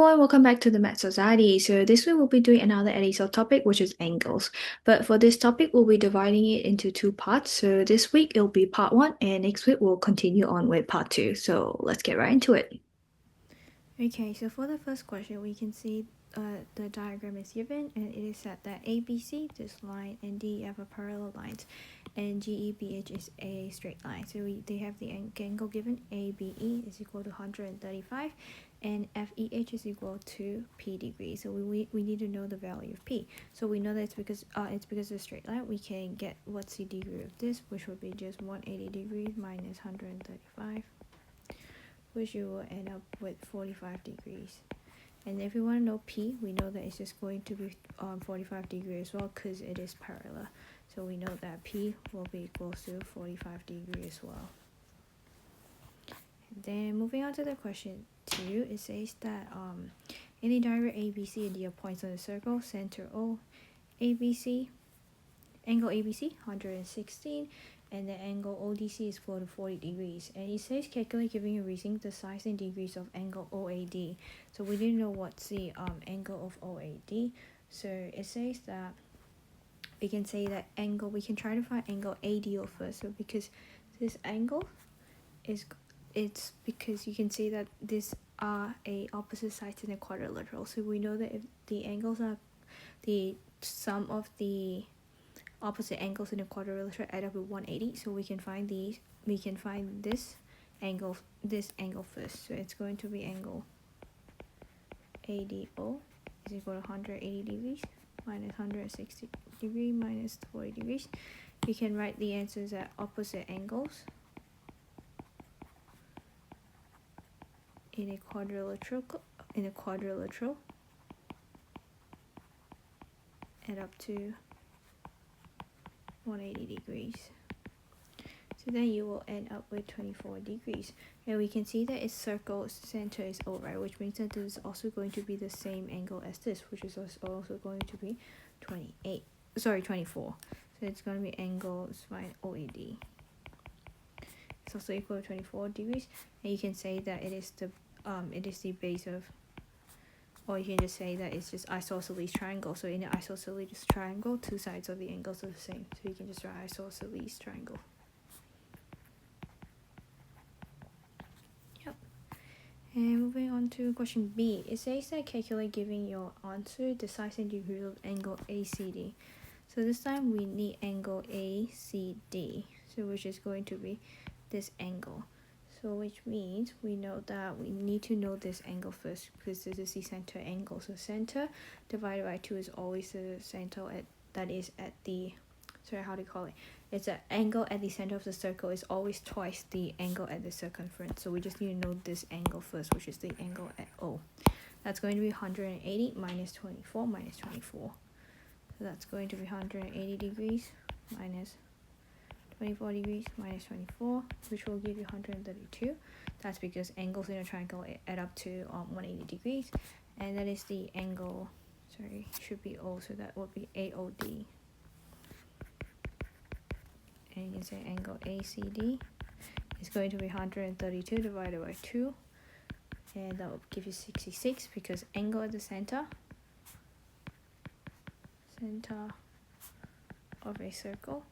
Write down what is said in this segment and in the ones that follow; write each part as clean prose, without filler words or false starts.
everyone, welcome back to the Math Society. So this week we'll be doing another episode topic, which is angles. But for this topic, we'll be dividing it into two parts. So this week it'll be part one, and next week we'll continue on with part two. So let's get right into it. Okay, so for the first question, we can see the diagram is given, and it is said that ABC, this line, and DEF are parallel lines, and GEBH is a straight line. So they have the angle given, ABE is equal to 135, and FEH is equal to P degrees. So we need to know the value of P. So we know that it's because of a straight line. We can get what's the degree of this, which would be just 180 degrees minus 135. Which you will end up with 45 degrees. And if we want to know P, we know that it's just going to be 45 degrees as well because it is parallel. So we know that P will be equal to 45 degrees as well. And then moving on to the question 2, it says that any diagram ABC and D are points on the circle, center O, ABC, angle ABC 116, and the angle ODC is equal to 40 degrees. And it says calculate giving a reason the size and degrees of angle OAD. So we didn't know what's the angle of OAD. So it says that we can say that angle, we can try to find angle ADO first. So because this angle it's because you can see that these are a opposite sides in a quadrilateral. So we know that if the angles are the sum of the opposite angles in a quadrilateral add up with 180, so we can find this angle first. So it's going to be angle ADO is equal to 180 degrees minus 160 degrees minus 40 degrees. We can write the answers at opposite angles in a quadrilateral add up to 180 degrees. So then you will end up with 24 degrees. And we can see that its circle center is O, right? Which means that this is also going to be the same angle as this, which is also going to be 24. So it's going to be angles by OAD. It's also equal to 24 degrees. And you can say that it is the base of, or you can just say that it's just isosceles triangle. So in an isosceles triangle, two sides of the angles are the same. So you can just write isosceles triangle. Yep. And moving on to question B, it says that calculate giving your answer the size and degree of angle ACD. So this time we need angle ACD, so which is going to be this angle. So which means we know that we need to know this angle first because this is the center angle. So center divided by 2 is always the center that is at the, it's an angle at the center of the circle is always twice the angle at the circumference. So we just need to know this angle first, which is the angle at O. That's going to be 180 minus 24 minus 24. So that's going to be 180 degrees minus 24 degrees minus 24, which will give you 132. That's because angles in a triangle add up to 180 degrees, and that is the angle, should be O, so that would be AOD. And you can say angle ACD is going to be 132 divided by 2, and that will give you 66 because angle at the center of a circle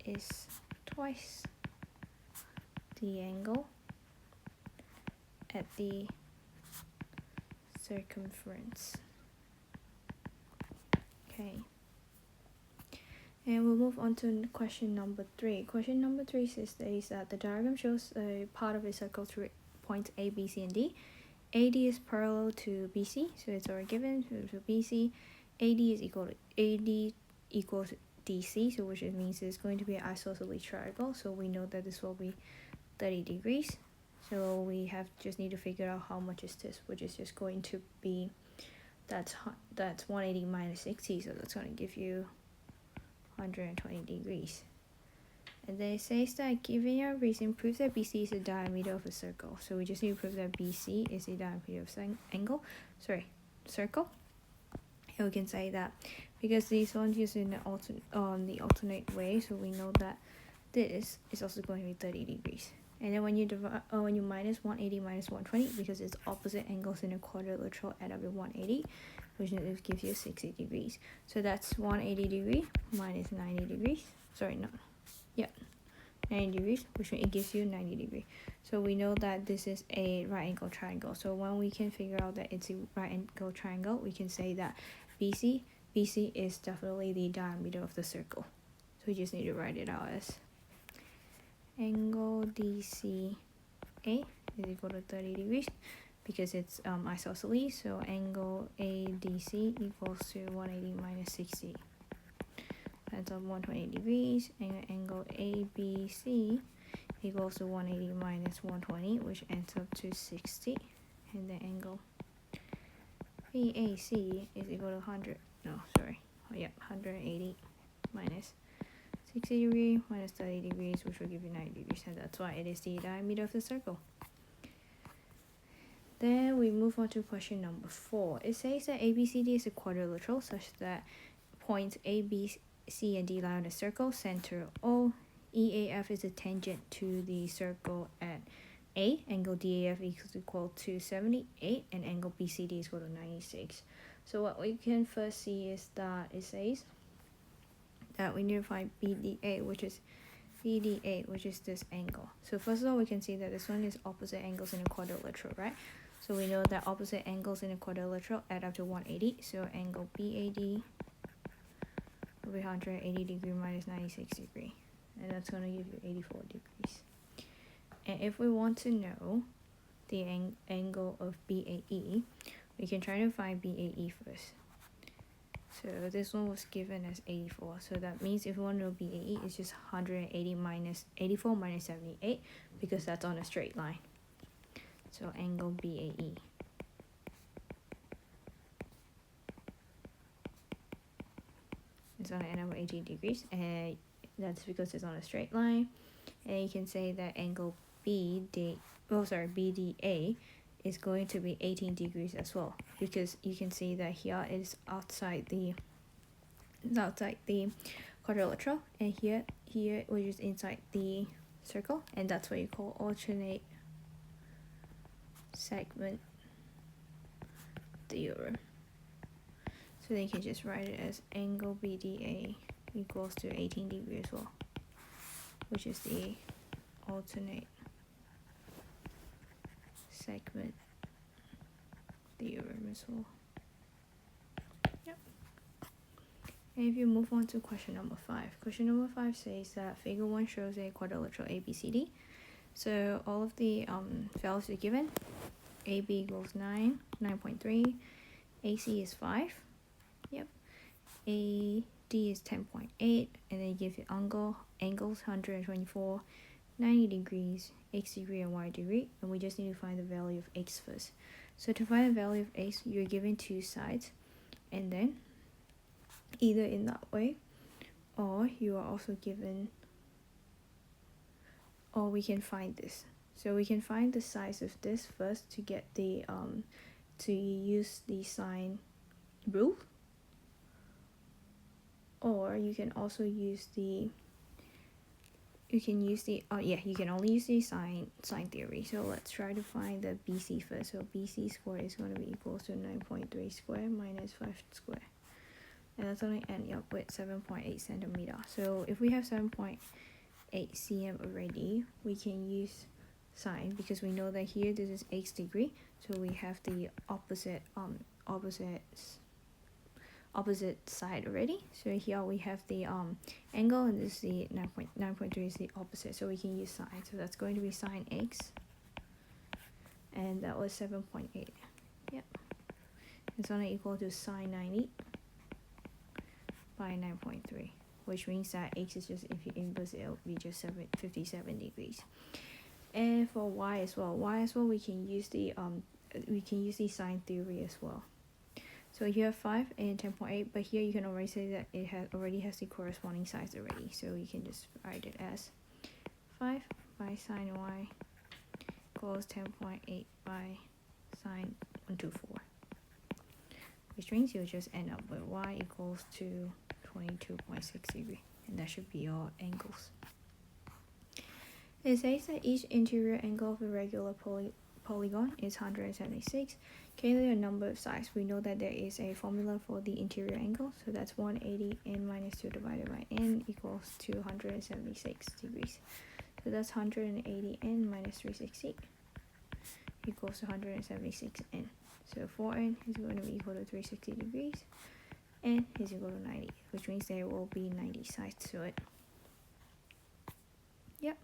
is twice the angle at the circumference. Okay. And we'll move on to question number 3. Question number 3 says that the diagram shows a part of a circle through points A, B, C, and D. AD is parallel to BC, so it's already given. So BC, AD is equal to AD equals DC, so which it means it's going to be an isosceles triangle. So we know that this will be 30 degrees. So we just need to figure out how much is this, which is just going to be that's 180 minus 60, so that's going to give you 120 degrees. And then it says that given your reason, prove that BC is the diameter of a circle. So we just need to prove that BC is the diameter of circle. And we can say that because these ones use in the alternate way, so we know that this is also going to be 30 degrees. And then when you divide, when you minus 180 minus 120, because it's opposite angles in a quadrilateral, add up to 180, which gives you 60 degrees. So that's 180 degrees minus 90 degrees. Sorry, no. Yeah, 90 degrees, which means it gives you 90 degrees. So we know that this is a right angle triangle. So when we can figure out that it's a right angle triangle, we can say that BC is definitely the diameter of the circle. So we just need to write it out as angle DCA is equal to 30 degrees because it's isosceles. So angle ADC equals to 180 minus 60. That's 120 degrees. And angle ABC equals to 180 minus 120, which ends up to 60. And the angle BAC is equal to 100. No, sorry. Oh, yeah, 180 minus 60 degrees minus 30 degrees, which will give you 90 degrees, and that's why it is the diameter of the circle. Then we move on to question number 4. It says that ABCD is a quadrilateral such that points A, B, C, and D lie on the circle, center O. EAF is a tangent to the circle at A. Angle DAF is equal to 78, and angle BCD is equal to 96. So what we can first see is that it says that we need to find BDA, which is this angle. So first of all, we can see that this one is opposite angles in a quadrilateral, right? So we know that opposite angles in a quadrilateral add up to 180. So angle BAD will be 180 degree minus 96 degree, and that's going to give you 84 degrees. And if we want to know the angle of BAE, we can try to find BAE first. So this one was given as 84. So that means if we want to know BAE, it's just 180 minus 84 minus 78, because that's on a straight line. So angle BAE. It's going to end up with 80 degrees, and that's because it's on a straight line. And you can say that angle BDA is going to be 18 degrees as well, because you can see that here it is outside the quadrilateral, and here which is inside the circle, and that's what you call alternate segment theorem. So then you can just write it as angle BDA equals to 18 degrees as well, which is the alternate segment theorem as well. Yep. And if you move on to question number 5. Question number 5 says that figure 1 shows a quadrilateral ABCD. So all of the values are given. AB equals 9.3, AC is 5. Yep. AD is 10.8, and then give you angles 124, 90 degrees, x degree, and y degree, and we just need to find the value of x first. So to find the value of x, you're given two sides, and then either in that way, or you are also given, or we can find this. So we can find the size of this first to get the to use the sine rule, or you can also use the you can only use the sine theory. So let's try to find the BC first. So BC squared is going to be equal to 9.3 squared minus 5 squared, and that's going to end up with 7.8 centimeter. So if we have 7.8 cm already, we can use sine, because we know that here this is x degree, so we have the opposite side already. So here we have the angle, and this is the 9.3 is the opposite, so we can use sine. So that's going to be sine x, and that was 7.8. Yep. It's going to equal to sine 90 by 9.3, which means that x is just, if you inverse it, it'll be just 57 degrees. And for y as well, we can use the sine theory as well. So you have 5 and 10.8, but here you can already say that it already has the corresponding sides already. So you can just write it as 5 by sine y equals 10.8 by sine 124, which means you'll just end up with y equals to 22.6 degrees, and that should be your angles. It says that each interior angle of a regular polygon is 176. Calculate a number of sides. We know that there is a formula for the interior angle, so that's 180 n minus 2 divided by n equals 276 degrees. So that's 180 n minus 360 equals to 176 n. So 4n is going to be equal to 360 degrees, n is equal to 90, which means there will be 90 sides to it. Yep.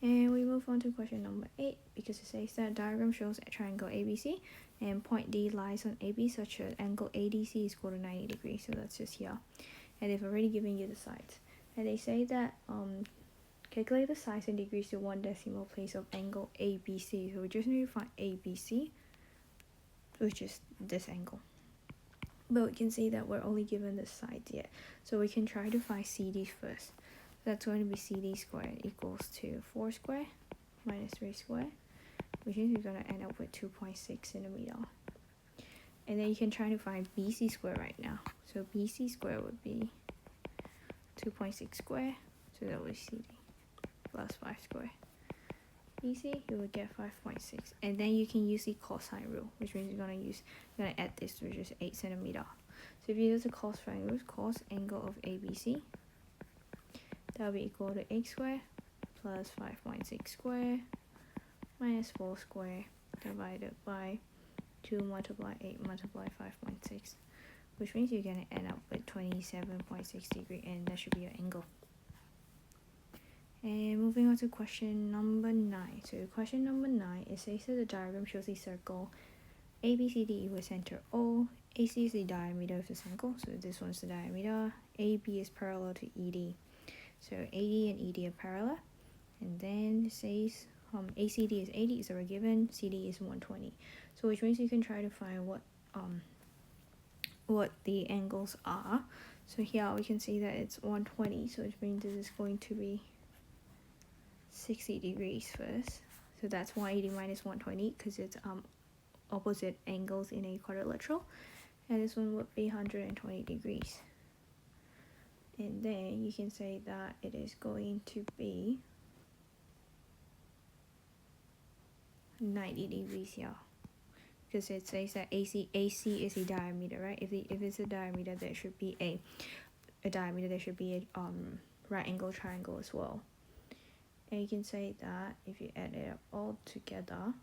And we move on to question number 8, because it says that diagram shows a triangle ABC and point D lies on AB such that angle ADC is equal to 90 degrees. So that's just here. And they've already given you the sides. And they say that calculate the sides in degrees to 1 decimal place of angle ABC. So we just need to find ABC, which is this angle. But we can see that we're only given the sides yet. So we can try to find CD first. That's going to be CD squared equals to 4 squared minus 3 squared, which means we're going to end up with 2.6 centimeter. And then you can try to find BC squared right now. So BC squared would be 2.6 squared, so that was CD, plus 5 squared. BC, you would get 5.6. And then you can use the cosine rule, which means you're going to add this, which is 8 centimeter. So if you use the cosine rule, cos angle of ABC, that will be equal to x squared plus 5.6 squared minus 4 squared divided by 2 multiply 8 multiply 5.6, which means you're going to end up with 27.6 degree, and that should be your angle. And moving on to question number 9. So question number 9, it says that the diagram shows a circle ABCD with center O. AC is the diameter of the circle, so this one's the diameter. AB is parallel to ED. So AD and ED are parallel, and then it says ACD is 80, so we're given CD is 120. So which means you can try to find what the angles are. So here we can see that it's 120, so which means this is going to be 60 degrees first. So that's 180 minus 120 because it's opposite angles in a quadrilateral, and this one would be 120 degrees. And then you can say that it is going to be 90 degrees here, because it says that AC is the diameter, right? If it's a diameter, there should be a diameter. There should be a right angle triangle as well. And you can say that if you add it up all together,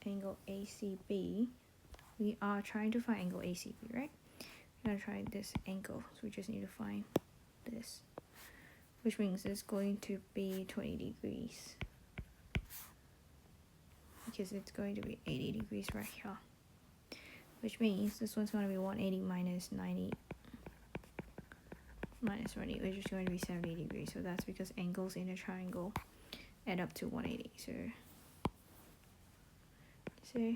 angle ACB, we are trying to find angle ACB, right? We're gonna try this angle, so we just need to find this, which means it's going to be 20 degrees, because it's going to be 80 degrees right here, which means this one's going to be 180 minus 90 minus 20, which is going to be 70 degrees. So that's because angles in a triangle add up to 180. So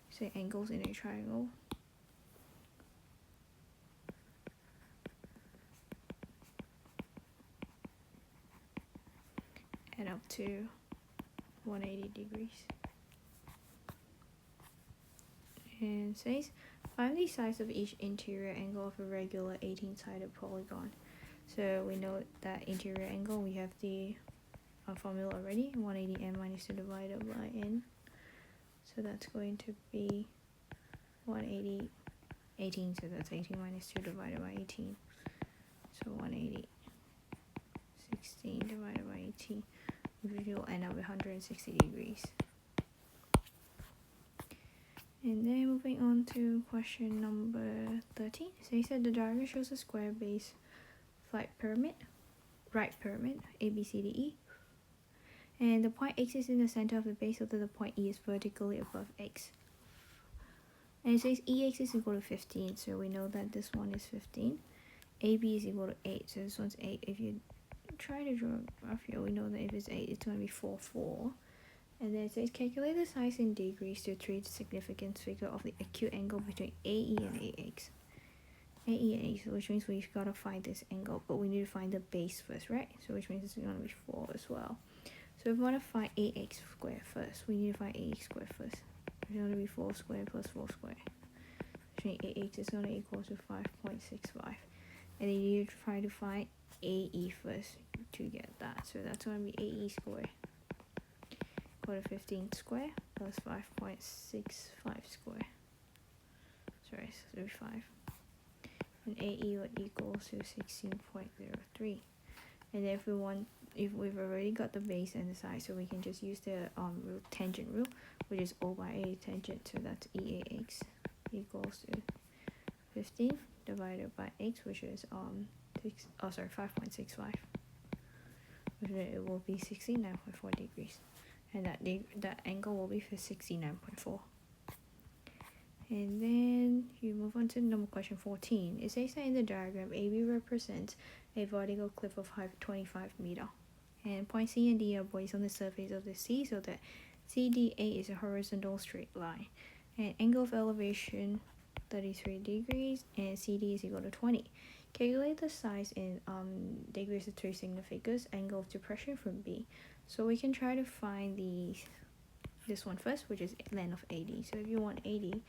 say angles in a triangle add up to 180 degrees. And says find the size of each interior angle of a regular 18-sided polygon. So we know that interior angle, we have the formula already, 180 n minus 2 divided by n. So that's going to be 180 18, so that's 18 minus 2 divided by 18. So 180 16 divided by 18, which will end up with 160 degrees. And then moving on to question number 13. So he said the diagram shows a square base right pyramid, ABCDE. And the point X is in the center of the base, so that the point E is vertically above X. And it says EX is equal to 15, so we know that this one is 15. AB is equal to 8, so this one's 8. If you try to draw a graph here, we know that if it's 8, it's going to be 4, 4. And then it says calculate the size in degrees to treat the significance figure of the acute angle between AE and AX. AE and AX, which means we've got to find this angle, but we need to find the base first, right? So which means it's going to be 4 as well. So if we want to find AX squared first, we need to find AX squared first. It's going to be 4 squared plus 4 squared. Which means AX is going to equal to 5.65. and then you try to find AE first to get that. So that's going to be AE square equal to 15 square plus 5.65 square. Sorry, 35. And AE would equal to 16.03. And then if we've already got the base and the side, so we can just use the tangent rule, which is O by A tangent. So that's EAX equals to 15 divided by x, which is 5.65, which it will be 69.4 degrees, and that angle will be for 69.4. And then you move on to number question 14. It says that in the diagram, AB represents a vertical cliff of height 25 meter, and point C and D are points on the surface of the sea, so that CDA is a horizontal straight line, and angle of elevation 33 degrees, and CD is equal to 20. Calculate the size in degrees of 3 significance angle of depression from B. So we can try to find this one first, which is length of AD. So if you want AD,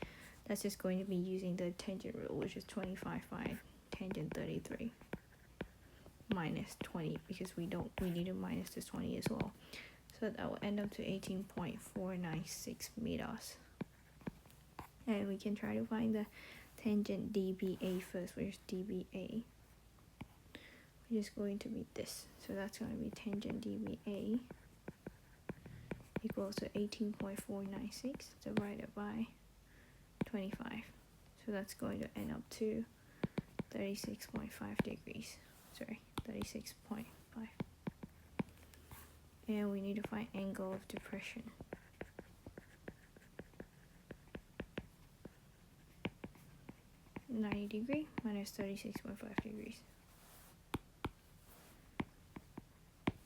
that's just going to be using the tangent rule, which is 25 by tangent 33 minus 20, because we need to minus this 20 as well. So that will end up to 18.496 meters. And we can try to find the tangent DBA first, which is DBA, which is going to be this. So that's going to be tangent DBA equals to 18.496 divided by 25. So that's going to end up to 36.5 degrees. Sorry, 36.5. And we need to find angle of depression. -90 degrees minus 36.5 degrees,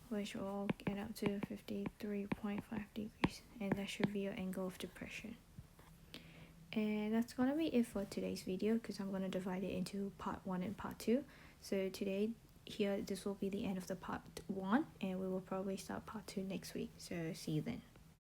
which will all get up to 53.5 degrees, and that should be your angle of depression. And that's gonna be it for today's video, because I'm gonna divide it into part 1 and part 2. So today this will be the end of the part 1, and we will probably start part 2 next week. So see you then.